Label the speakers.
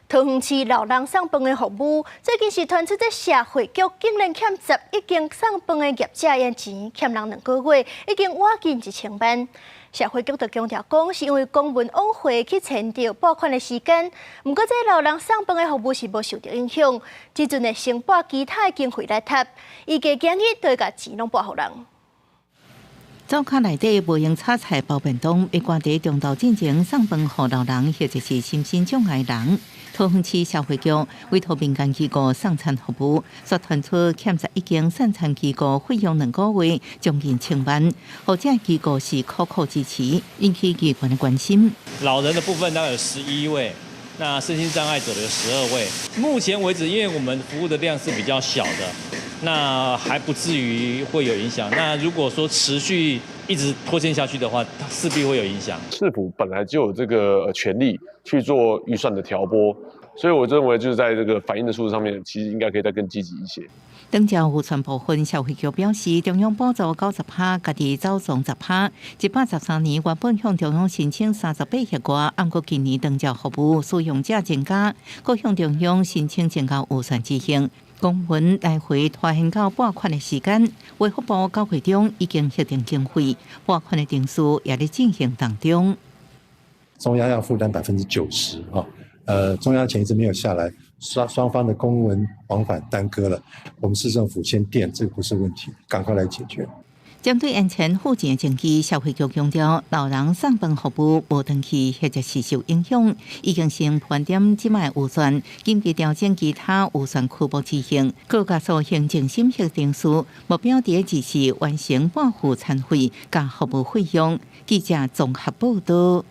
Speaker 1: 桃园市老人送饭的服务，最近是传出这社会局竟然欠11间送饭的业者的钱，欠人2个月，已经挖近1000万。社会局就强调讲，是因为公文往回去签到拨款的时间，不过这老人送饭的服务是无受到影响，只阵会先拨其他的经费来贴，预计今日都会把钱拢拨互人。
Speaker 2: 灶卡内底无用炒菜包便当，被关在中道进前送饭予老人或者是身心障碍人。桃园市社会局委托民间机构送餐服务，所传出欠11间送餐机构费用2个月，将近1000万。后者机构是苦苦支持，引起机关的关心。
Speaker 3: 老人的部分大概有11位，那身心障碍者的有12位。目前为止，因为我们服务的量是比较小的，那还不至于会有影响。那如果说持续一直拖欠下去的话，它势必会有影响。
Speaker 4: 市府本来就有这个权利去做预算的调拨，所以我认为就是在这个反映的数字上面，其实应该可以再更积极一些。
Speaker 2: 当朝预算部分社会局表示，中央补助90%，家己走总10%。113年原本向中央申请38亿外，按过今年当朝服务使用者增加，各向中央申请增加预算执行。公文来回拖延到拨款的时间，卫福部9月中已经核定经费，拨款的定数也在进行当中。
Speaker 5: 中央要负担90%哈，中央钱一直没有下来，双方的公文往返耽搁了，我们市政府先垫，这个不是问题，赶快来解决。
Speaker 2: 针对眼前附近的经济，社会局强调，老人送饭服务无长期或者是受影响，已经先盘点即卖预算，紧急调整其他预算区部执行，各加速行政审核定数，目标第一是完成半付餐费加服务费用。记者综合报道。